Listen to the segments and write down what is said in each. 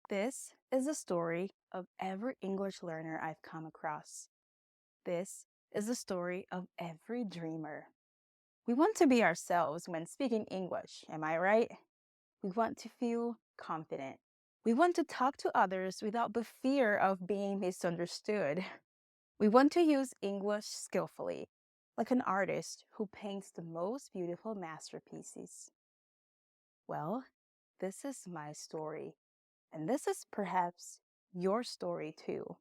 This is the story of every English learner I've come across. This is the story of every dreamer. We want to be ourselves when speaking English, am I right? We want to feel confident. We want to talk to others without the fear of being misunderstood. We want to use English skillfully, like an artist who paints the most beautiful masterpieces. Well, this is my story. And this is perhaps your story too.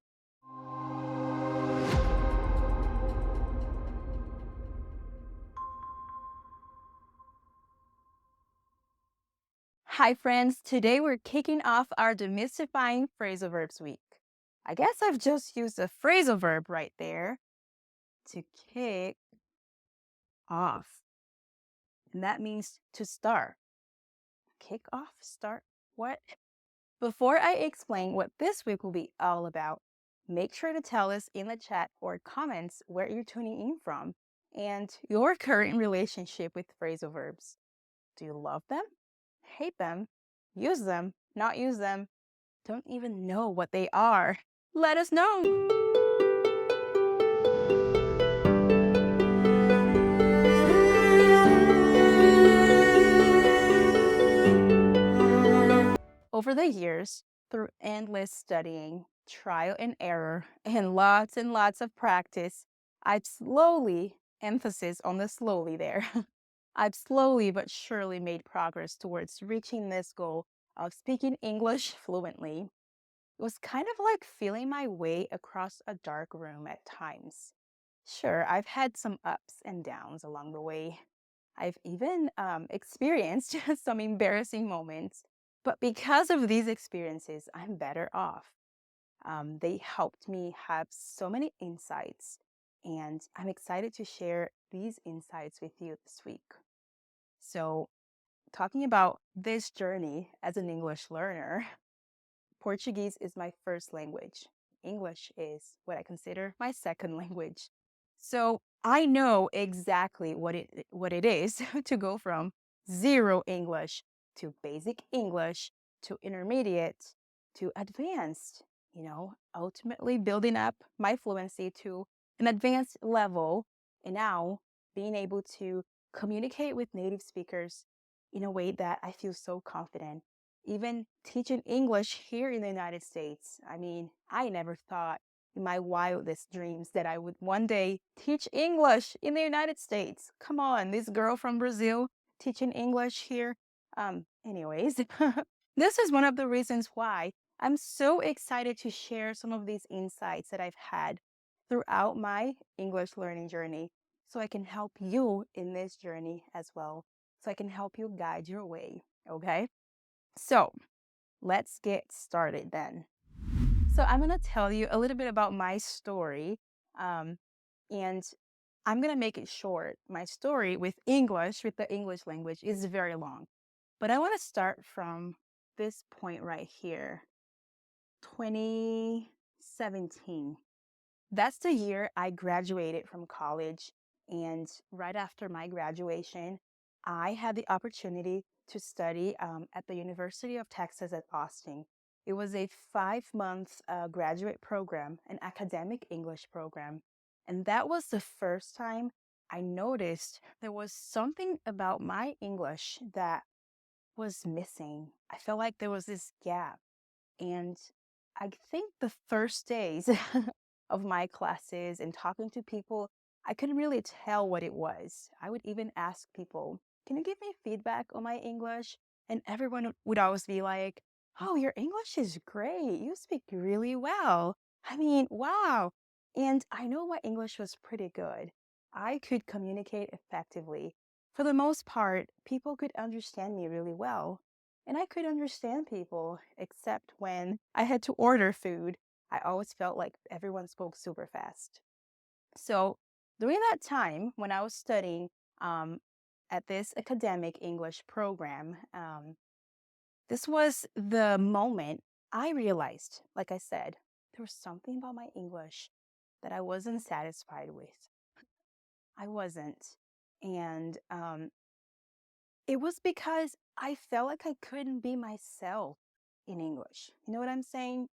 Hi, friends. Today we're kicking off our demystifying phrasal verbs week. I guess I've just used a phrasal verb right there to kick off. And that means to start. Kick off, start, what? Before I explain what this week will be all about, make sure to tell us in the chat or comments where you're tuning in from and your current relationship with phrasal verbs. Do you love them? Hate them? Use them? Not use them? Don't even know what they are? Let us know! Over the years, through endless studying, trial and error, and lots of practice, I've slowly, emphasis on the slowly there, I've slowly but surely made progress towards reaching this goal of speaking English fluently. It was kind of like feeling my way across a dark room at times. Sure, I've had some ups and downs along the way. I've even experienced some embarrassing moments, but because of these experiences, I'm better off. They helped me have so many insights, and I'm excited to share these insights with you this week. So, talking about this journey as an English learner, Portuguese is my first language. English is what I consider my second language. So I know exactly what it is to go from zero English to basic English to intermediate to advanced, ultimately building up my fluency to an advanced level and now being able to communicate with native speakers in a way that I feel so confident even teaching English here in the United States. I mean, I never thought in my wildest dreams that I would one day teach English in the United States. Come on, this girl from Brazil teaching English here. Anyways, this is one of the reasons why I'm so excited to share some of these insights that I've had throughout my English learning journey so I can help you in this journey as well. So I can help you guide your way, okay? So let's get started then. So I'm going to tell you a little bit about my story, and I'm going to make it short. My story with English, with the English language, is very long, but I want to start from this point right here, 2017. That's the year I graduated from college, and right after my graduation, I had the opportunity to study at the University of Texas at Austin. It was a 5-month graduate program, an academic English program. And that was the first time I noticed there was something about my English that was missing. I felt like there was this gap. And I think the first days of my classes and talking to people, I couldn't really tell what it was. I would even ask people, can you give me feedback on my English? And everyone would always be like, oh, your English is great. You speak really well. I mean, wow. And I know my English was pretty good. I could communicate effectively. For the most part, people could understand me really well. And I could understand people, except when I had to order food. I always felt like everyone spoke super fast. So during that time, when I was studying at this academic English program, this was the moment I realized, like I said, there was something about my English that I wasn't satisfied with. I wasn't. And it was because I felt like I couldn't be myself. in English. You know what I'm saying?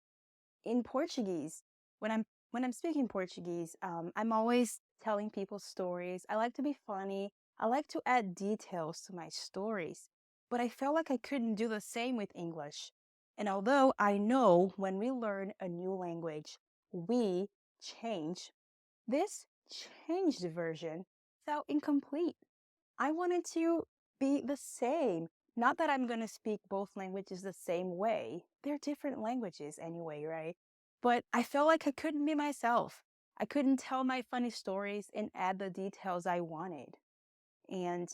In Portuguese, when I'm speaking Portuguese, I'm always telling people stories. I like to be funny. I like to add details to my stories. But I felt like I couldn't do the same with English. And although I know when we learn a new language, we change, this changed version felt incomplete. I wanted to be the same. Not that I'm going to speak both languages the same way. They're different languages anyway, right? But I felt like I couldn't be myself. I couldn't tell my funny stories and add the details I wanted. And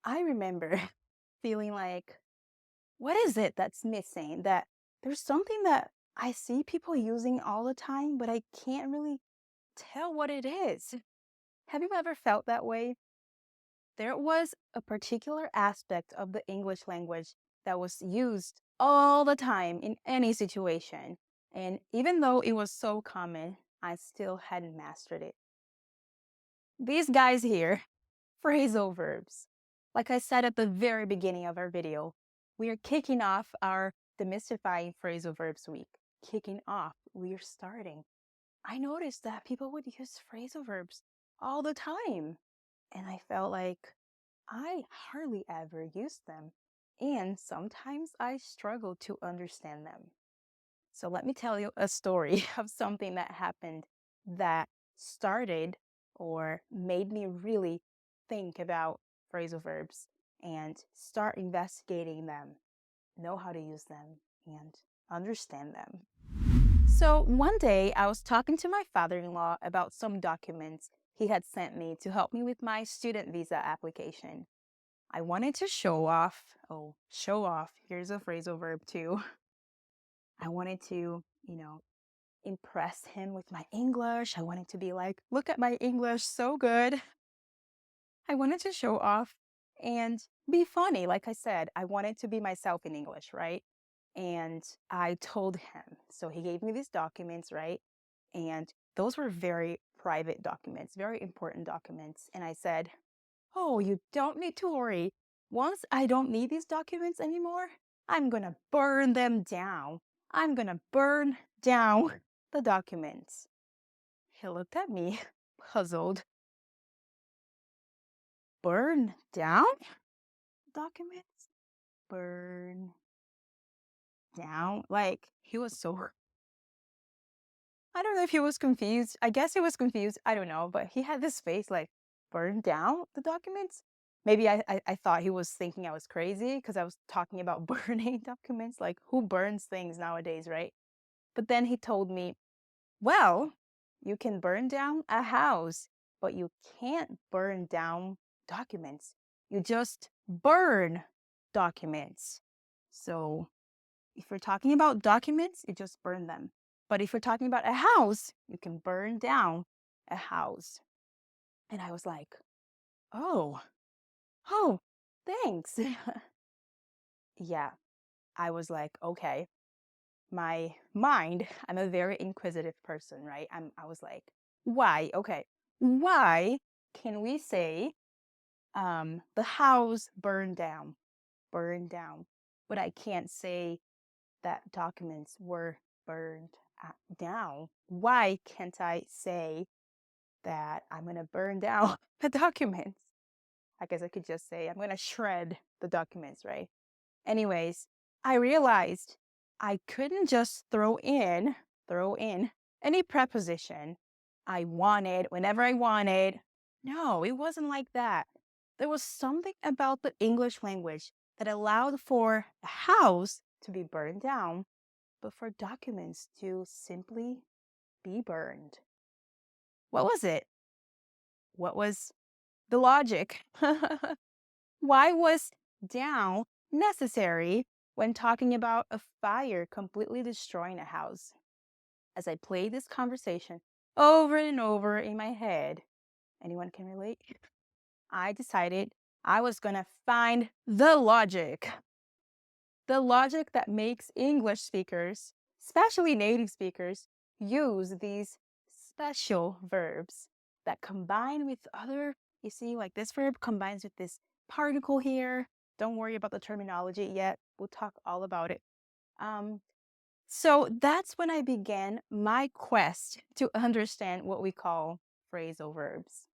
I remember feeling like, what is it that's missing? That there's something that I see people using all the time, but I can't really tell what it is. Have you ever felt that way? There was a particular aspect of the English language that was used all the time in any situation. And even though it was so common, I still hadn't mastered it. These guys here, phrasal verbs. Like I said at the very beginning of our video, we are kicking off our demystifying phrasal verbs week. Kicking off, we are starting. I noticed that people would use phrasal verbs all the time. And I felt like I hardly ever use them, and sometimes I struggle to understand them. So let me tell you a story of something that happened that started or made me really think about phrasal verbs and start investigating them, know how to use them, and understand them. So one day I was talking to my father-in-law about some documents he had sent me to help me with my student visa application. I wanted to show off. Oh, show off. Here's a phrasal verb too. I wanted to, impress him with my English. I wanted to be like, look at my English, so good. I wanted to show off and be funny. Like I said, I wanted to be myself in English, right? And I told him. So he gave me these documents, right? And those were very private documents, very important documents. And I said, oh, you don't need to worry. Once I don't need these documents anymore, I'm gonna burn them down. I'm gonna burn down the documents. He looked at me, puzzled. Burn down documents? Burn down? Like, he was so, I don't know if he was confused. I guess he was confused. I don't know. But he had this face like, burn down the documents? Maybe I thought he was thinking I was crazy because I was talking about burning documents. Like, who burns things nowadays, right? But then he told me, well, you can burn down a house, but you can't burn down documents. You just burn documents. So if you're talking about documents, you just burn them. But if you're talking about a house, you can burn down a house. And I was like, oh, thanks. Yeah, I was like, okay. My mind, I'm a very inquisitive person, right? I was like, why? Okay, why can we say the house burned down, but I can't say that documents were burned down? Why can't I say that I'm gonna burn down the documents? I guess I could just say I'm gonna shred the documents, right? Anyways, I realized I couldn't just throw in any preposition I wanted whenever I wanted. No, it wasn't like that. There was something about the English language that allowed for a house to be burned down, but for documents to simply be burned. What was it? What was the logic? Why was down necessary when talking about a fire completely destroying a house? As I played this conversation over and over in my head, anyone can relate? I decided I was going to find the logic. The logic that makes English speakers, especially native speakers, use these special verbs that combine with other, you see, like this verb combines with this particle here. Don't worry about the terminology yet. We'll talk all about it. Um, so that's when I began my quest to understand what we call phrasal verbs.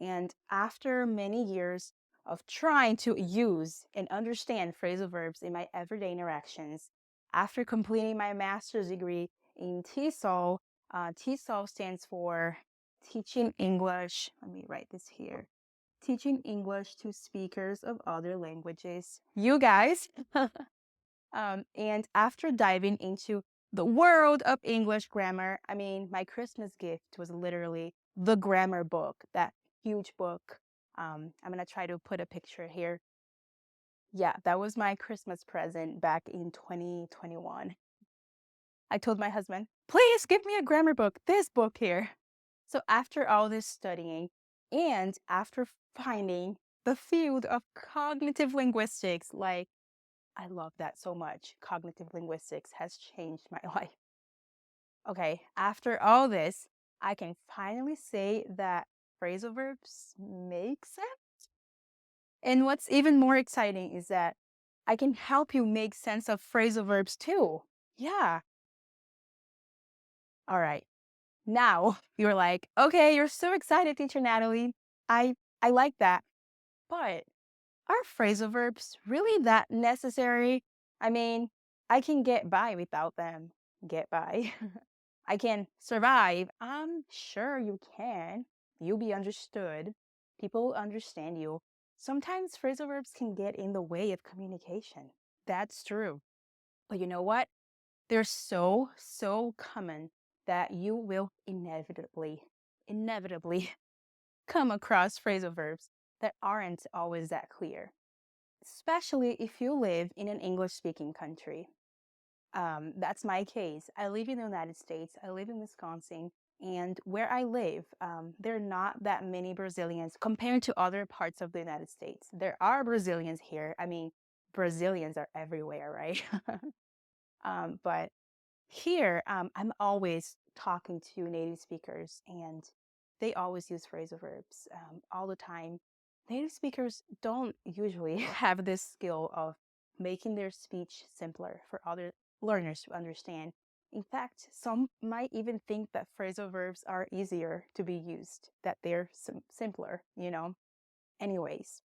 And after many years of trying to use and understand phrasal verbs in my everyday interactions, after completing my master's degree in TESOL, TESOL stands for Teaching English. Let me write this here. Teaching English to speakers of other languages. You guys. And after diving into the world of English grammar, I mean, my Christmas gift was literally the grammar book, that huge book. I'm going to try to put a picture here. Yeah, that was my Christmas present back in 2021. I told my husband, please give me a grammar book, this book here. So after all this studying and after finding the field of cognitive linguistics, like I love that so much. Cognitive linguistics has changed my life. Okay, after all this, I can finally say that phrasal verbs make sense. And what's even more exciting is that I can help you make sense of phrasal verbs too. Yeah. All right. Now you're like, okay, you're so excited, teacher Natalie. I like that. But are phrasal verbs really that necessary? I mean, I can get by without them. Get by. I can survive. I'm sure you can. You'll be understood. People will understand you. Sometimes phrasal verbs can get in the way of communication. That's true. But you know what? They're so common that you will inevitably come across phrasal verbs that aren't always that clear, especially if you live in an English speaking country. That's my case. I live in the United States, I live in Wisconsin, and where I live, there are not that many Brazilians compared to other parts of the United States. There are Brazilians here. I mean, Brazilians are everywhere, right? But here, I'm always talking to native speakers, and they always use phrasal verbs all the time. Native speakers don't usually have this skill of making their speech simpler for other learners to understand. In fact, some might even think that phrasal verbs are easier to be used, that they're simpler, you know? Anyways,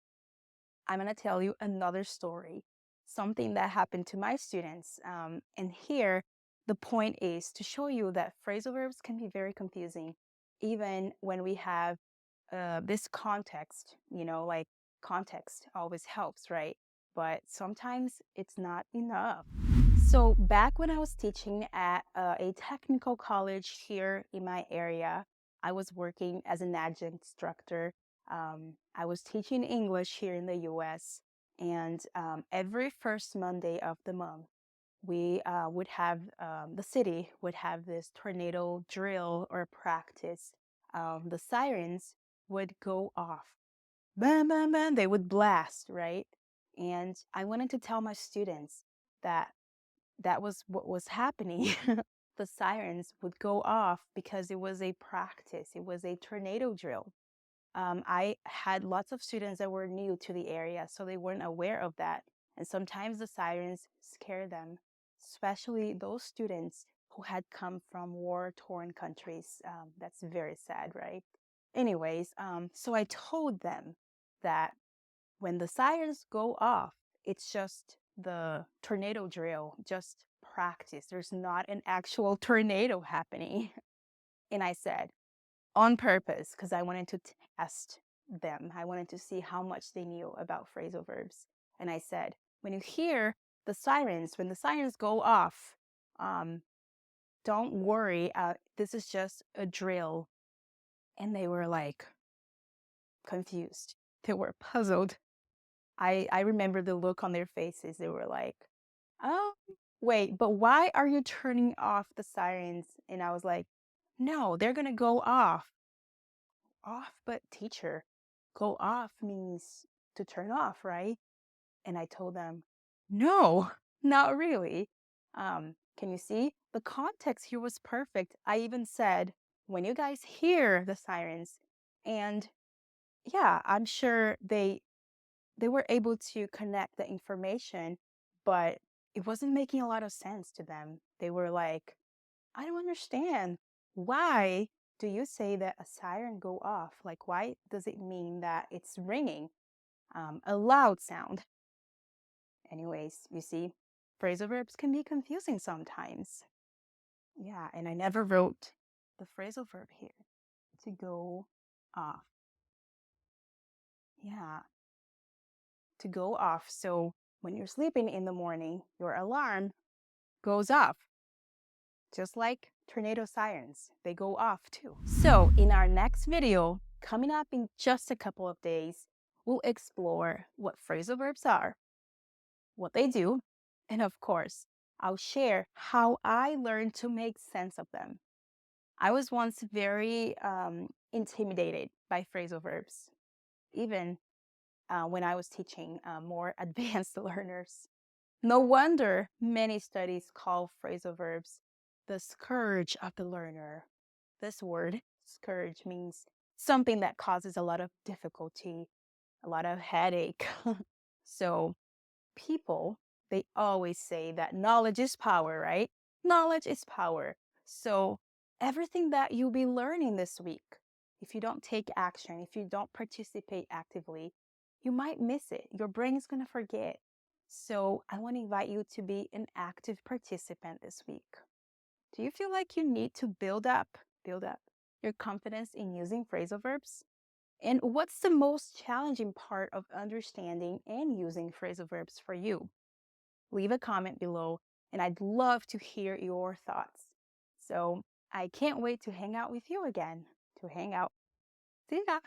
I'm going to tell you another story, something that happened to my students. And here, the point is to show you that phrasal verbs can be very confusing, even when we have this context, you know, like context always helps, right? But sometimes it's not enough. So, back when I was teaching at a technical college here in my area, I was working as an adjunct instructor. I was teaching English here in the US, and every first Monday of the month, we would have the city would have this tornado drill or practice. The sirens would go off. Bam, bam, bam. They would blast, right? And I wanted to tell my students that that was what was happening. The sirens would go off because it was a practice, it was a tornado drill. I had lots of students that were new to the area, so they weren't aware of that. And sometimes the sirens scare them, especially those students who had come from war-torn countries. That's very sad, right? Anyways, so I told them that when the sirens go off, it's just the tornado drill, just practice. There's not an actual tornado happening. And I said, on purpose, because I wanted to test them. I wanted to see how much they knew about phrasal verbs. And I said, when you hear the sirens, when the sirens go off, don't worry, this is just a drill. And they were like confused. They were puzzled. I remember the look on their faces. They were like, oh, wait, but why are you turning off the sirens? And I was like, no, they're going to go off. Off, but teacher, go off means to turn off, right? And I told them, no, not really. Can you see? The context here was perfect. I even said, when you guys hear the sirens, and yeah, I'm sure they were able to connect the information, but it wasn't making a lot of sense to them. They were like, I don't understand. Why do you say that a siren go off? Like, why does it mean that it's ringing? A loud sound. Anyways, you see, phrasal verbs can be confusing sometimes. Yeah, and I never wrote the phrasal verb here. To go off. Yeah, to go off. So when you're sleeping in the morning, your alarm goes off. Just like tornado sirens, they go off too. So in our next video, coming up in just a couple of days, we'll explore what phrasal verbs are, what they do, and of course, I'll share how I learned to make sense of them. I was once very intimidated by phrasal verbs, even when I was teaching more advanced learners. No wonder many studies call phrasal verbs the scourge of the learner. This word, scourge, means something that causes a lot of difficulty, a lot of headache. So people, they always say that knowledge is power, right? Knowledge is power. So everything that you'll be learning this week, if you don't take action, if you don't participate actively, you might miss it. Your brain is going to forget. So I want to invite you to be an active participant this week. Do you feel like you need to build up your confidence in using phrasal verbs? And what's the most challenging part of understanding and using phrasal verbs for you? Leave a comment below, and I'd love to hear your thoughts. So I can't wait to hang out with you again. To hang out. See ya!